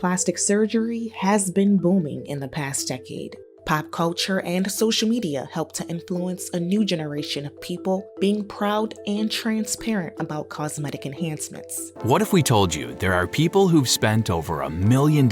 Plastic surgery has been booming in the past decade. Pop culture and social media help to influence a new generation of people being proud and transparent about cosmetic enhancements. What if we told you there are people who've spent over $1 million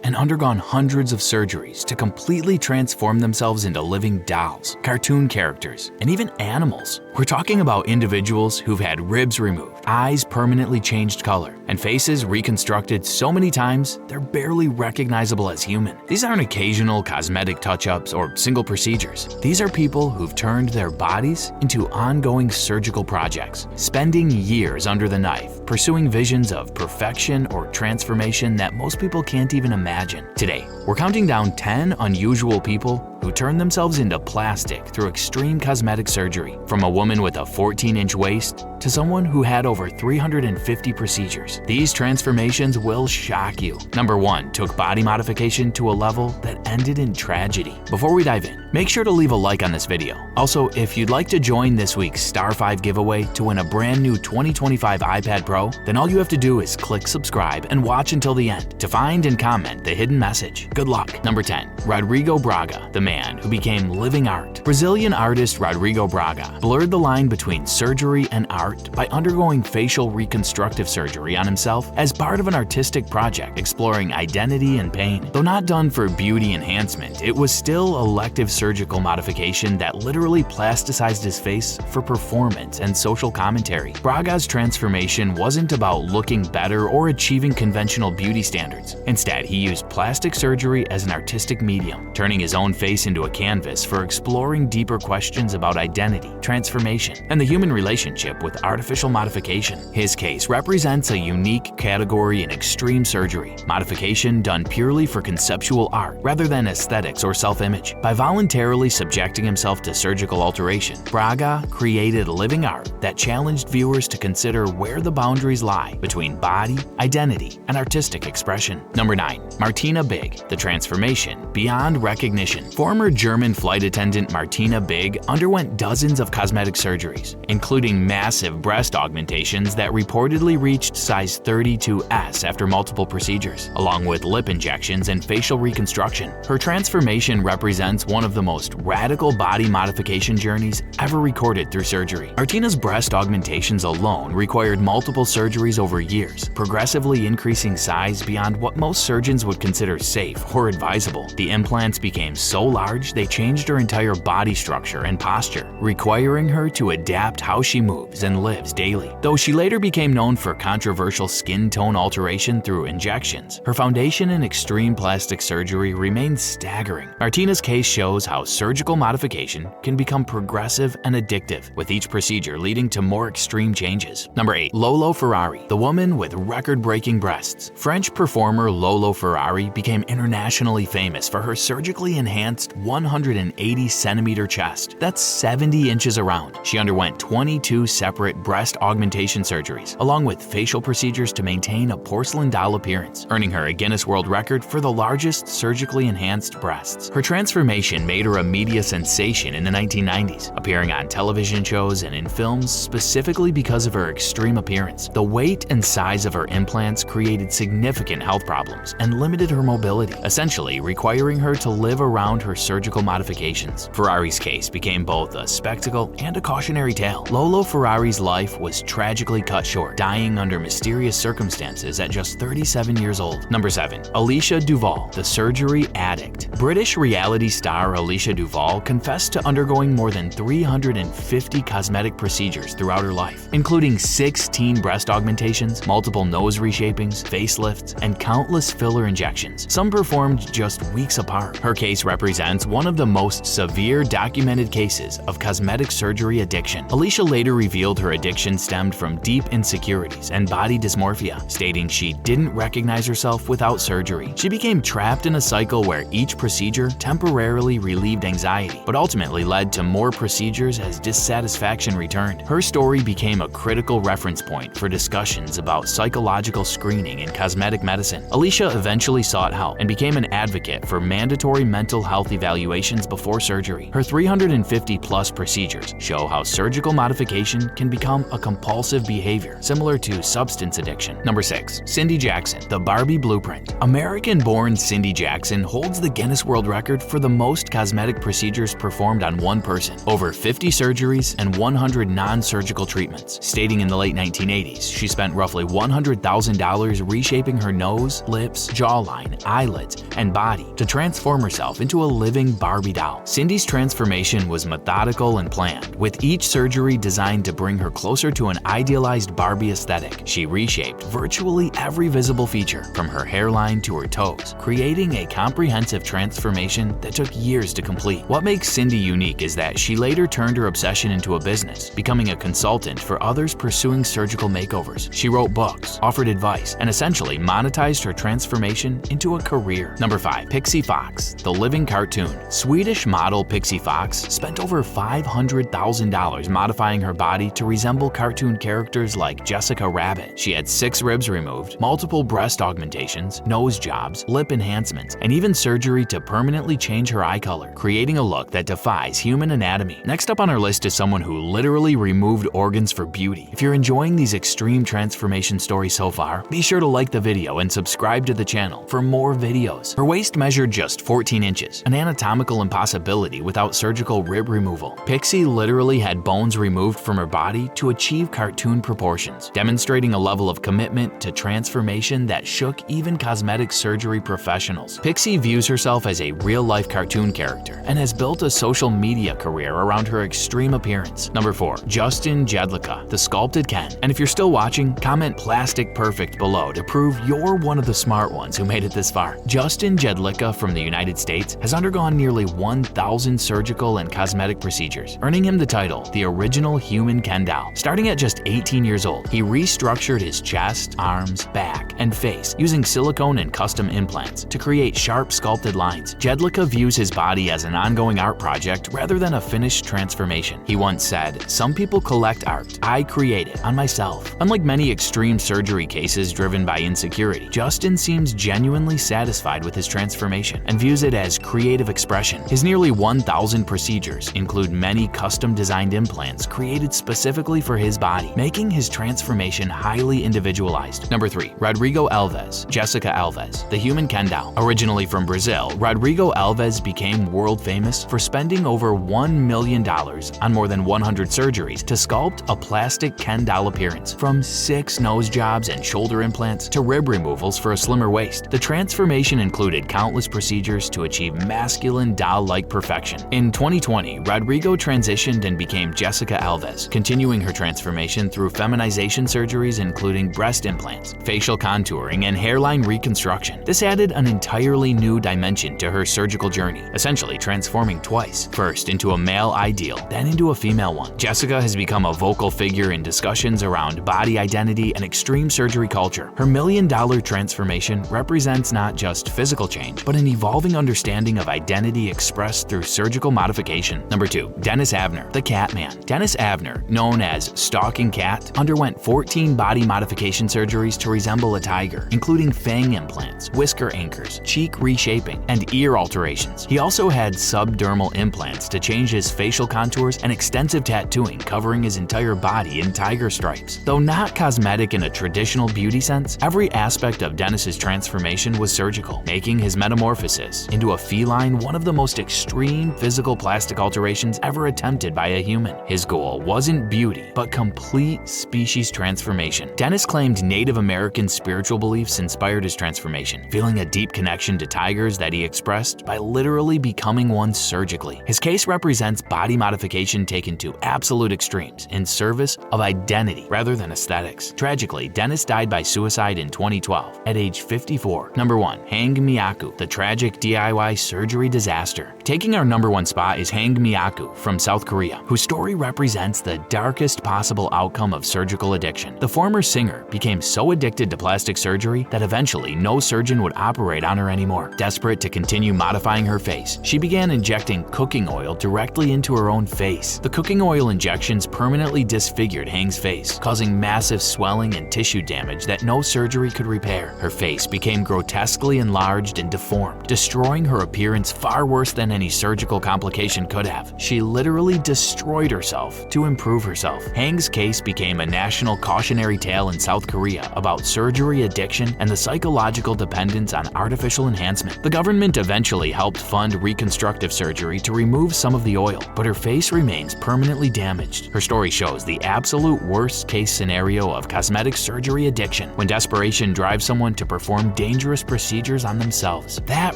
and undergone hundreds of surgeries to completely transform themselves into living dolls, cartoon characters, and even animals? We're talking about individuals who've had ribs removed, eyes permanently changed color, and faces reconstructed so many times they're barely recognizable as human. These aren't occasional cosmetic touch-ups or single procedures. These are people who've turned their bodies into ongoing surgical projects, spending years under the knife, pursuing visions of perfection or transformation that most people can't even imagine. Today, we're counting down 10 unusual people who turned themselves into plastic through extreme cosmetic surgery, from a woman with a 14-inch waist to someone who had over 350 procedures. These transformations will shock you. Number 1 took body modification to a level that ended in tragedy. Before we dive in, make sure to leave a like on this video. Also, if you'd like to join this week's Star 5 giveaway to win a brand new 2025 iPad Pro, then all you have to do is click subscribe and watch until the end to find and comment the hidden message. Good luck. Number 10, Rodrigo Braga, the man who became living art. Brazilian artist Rodrigo Braga blurred the line between surgery and art by undergoing facial reconstructive surgery on himself as part of an artistic project exploring identity and pain. Though not done for beauty enhancement, it was still elective surgical modification that literally plasticized his face for performance and social commentary. Braga's transformation wasn't about looking better or achieving conventional beauty standards. Instead, he used plastic surgery as an artistic medium, turning his own face into a canvas for exploring deeper questions about identity, transformation, and the human relationship with artificial modification. His case represents a unique category in extreme surgery, modification done purely for conceptual art rather than aesthetics or self-image. By voluntarily subjecting himself to surgical alteration, Braga created living art that challenged viewers to consider where the boundaries lie between body, identity, and artistic expression. Number 9, Martina Big, the transformation beyond recognition. Former German flight attendant Martina Big underwent dozens of cosmetic surgeries, including massive breast augmentations that reportedly reached size 32S after multiple procedures, along with lip injections and facial reconstruction. Her transformation represents one of the most radical body modification journeys ever recorded through surgery. Martina's breast augmentations alone required multiple surgeries over years, progressively increasing size beyond what most surgeons would consider safe or advisable. The implants became so large they changed her entire body structure and posture, requiring her to adapt how she moves and lives daily. Though she later became known for controversial skin tone alteration through injections, her foundation in extreme plastic surgery remains staggering. Martina's case shows how surgical modification can become progressive and addictive, with each procedure leading to more extreme changes. Number 8, Lolo Ferrari, the woman with record-breaking breasts. French performer Lolo Ferrari became internationally famous for her surgically enhanced 180-centimeter chest. That's 70 inches around. She underwent 22 separate breast augmentation surgeries, along with facial procedures to maintain a porcelain doll appearance, earning her a Guinness World Record for the largest surgically enhanced breasts. Her transformation made her a media sensation in the 1990s, appearing on television shows and in films specifically because of her extreme appearance. The weight and size of her implants created significant health problems and limited her mobility, essentially requiring her to live around her surgical modifications. Ferrari's case became both a spectacle and a cautionary tale. Lolo Ferrari's life was tragically cut short, dying under mysterious circumstances at just 37 years old. Number 7, Alicia Duval, the surgery addict. British reality star Alicia Duval confessed to undergoing more than 350 cosmetic procedures throughout her life, including 16 breast augmentations, multiple nose reshapings, facelifts, and countless filler injections, some performed just weeks apart. Her case represents one of the most severe documented cases of cosmetic surgery addiction. Alicia later revealed her addiction stemmed from deep insecurities and body dysmorphia, stating she didn't recognize herself without surgery. She became trapped in a cycle where each procedure temporarily relieved anxiety, but ultimately led to more procedures as dissatisfaction returned. Her story became a critical reference point for discussions about psychological screening in cosmetic medicine. Alicia eventually sought help and became an advocate for mandatory mental health health evaluations before surgery. Her 350-plus procedures show how surgical modification can become a compulsive behavior, similar to substance addiction. Number 6. Cindy Jackson, the Barbie Blueprint. American-born Cindy Jackson holds the Guinness World Record for the most cosmetic procedures performed on one person, over 50 surgeries and 100 non-surgical treatments. Stating in the late 1980s, she spent roughly $100,000 reshaping her nose, lips, jawline, eyelids, and body to transform herself into a living Barbie doll. Cindy's transformation was methodical and planned, with each surgery designed to bring her closer to an idealized Barbie aesthetic. She reshaped virtually every visible feature, from her hairline to her toes, creating a comprehensive transformation that took years to complete. What makes Cindy unique is that she later turned her obsession into a business, becoming a consultant for others pursuing surgical makeovers. She wrote books, offered advice, and essentially monetized her transformation into a career. Number 5. Pixie Fox, the living cartoon. Swedish model Pixie Fox spent over $500,000 modifying her body to resemble cartoon characters like Jessica Rabbit. She had 6 ribs removed, multiple breast augmentations, nose jobs, lip enhancements, and even surgery to permanently change her eye color, creating a look that defies human anatomy. Next up on our list is someone who literally removed organs for beauty. If you're enjoying these extreme transformation stories so far, be sure to like the video and subscribe to the channel for more videos. Her waist measured just 14 inches, an anatomical impossibility without surgical rib removal. Pixie literally had bones removed from her body to achieve cartoon proportions, demonstrating a level of commitment to transformation that shook even cosmetic surgery professionals. Pixie views herself as a real-life cartoon character and has built a social media career around her extreme appearance. Number 4. Justin Jedlicka, the Sculpted Ken. And if you're still watching, comment plastic perfect below to prove you're one of the smart ones who made it this far. Justin Jedlicka from the United States has undergone nearly 1,000 surgical and cosmetic procedures, earning him the title, the original human Ken doll. Starting at just 18 years old, he restructured his chest, arms, back, and face using silicone and custom implants to create sharp sculpted lines. Jedlicka views his body as an ongoing art project rather than a finished transformation. He once said, "Some people collect art. I create it on myself." Unlike many extreme surgery cases driven by insecurity, Justin seems genuinely satisfied with his transformation and views it as creative expression. His nearly 1,000 procedures include many custom-designed implants created specifically for his body, making his transformation highly individualized. Number 3. Rodrigo Alves, Jessica Alves, the human Ken doll. Originally from Brazil, Rodrigo Alves became world famous for spending over $1 million on more than 100 surgeries to sculpt a plastic Ken doll appearance. From 6 nose jobs and shoulder implants to rib removals for a slimmer waist, the transformation included countless procedures to achieve masculine doll-like perfection. In 2020, Rodrigo transitioned and became Jessica Alves, continuing her transformation through feminization surgeries including breast implants, facial contouring, and hairline reconstruction. This added an entirely new dimension to her surgical journey, essentially transforming twice, first into a male ideal, then into a female one. Jessica has become a vocal figure in discussions around body identity and extreme surgery culture. Her million-dollar transformation represents not just physical change, but an evolving understanding of identity expressed through surgical modification. Number 2. Dennis Avner, the Catman. Dennis Avner, known as Stalking Cat, underwent 14 body modification surgeries to resemble a tiger, including fang implants, whisker anchors, cheek reshaping, and ear alterations. He also had subdermal implants to change his facial contours and extensive tattooing covering his entire body in tiger stripes. Though not cosmetic in a traditional beauty sense, every aspect of Dennis's transformation was surgical, making his metamorphosis into a feline one of the most extreme physical plastic alterations ever attempted by a human. His goal wasn't beauty, but complete species transformation. Dennis claimed Native American spiritual beliefs inspired his transformation, feeling a deep connection to tigers that he expressed by literally becoming one surgically. His case represents body modification taken to absolute extremes in service of identity rather than aesthetics. Tragically, Dennis died by suicide in 2012 at age 54. Number 1. Hang Miyaku, the tragic DIY surgery disaster. Taking our number 1 spot is Hang Miyaku from South Korea, whose story represents the darkest possible outcome of surgical addiction. The former singer became so addicted to plastic surgery that eventually no surgeon would operate on her anymore. Desperate to continue modifying her face, she began injecting cooking oil directly into her own face. The cooking oil injections permanently disfigured Hang's face, causing massive swelling and tissue damage that no surgery could repair. Her face became grotesquely enlarged and deformed, destroying her appearance far worse than than any surgical complication could have. She literally destroyed herself to improve herself. Hang's case became a national cautionary tale in South Korea about surgery addiction and the psychological dependence on artificial enhancement. The government eventually helped fund reconstructive surgery to remove some of the oil, but her face remains permanently damaged. Her story shows the absolute worst-case scenario of cosmetic surgery addiction, when desperation drives someone to perform dangerous procedures on themselves. That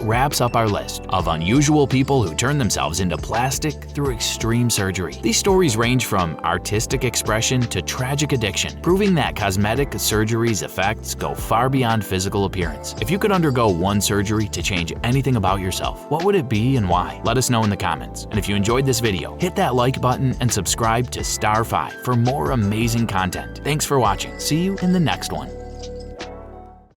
wraps up our list of unusual people who turn themselves into plastic through extreme surgery. These stories range from artistic expression to tragic addiction, proving that cosmetic surgery's effects go far beyond physical appearance. If you could undergo one surgery to change anything about yourself, what would it be and why? Let us know in the comments. And if you enjoyed this video, hit that like button and subscribe to Star 5 for more amazing content. Thanks for watching. See you in the next one.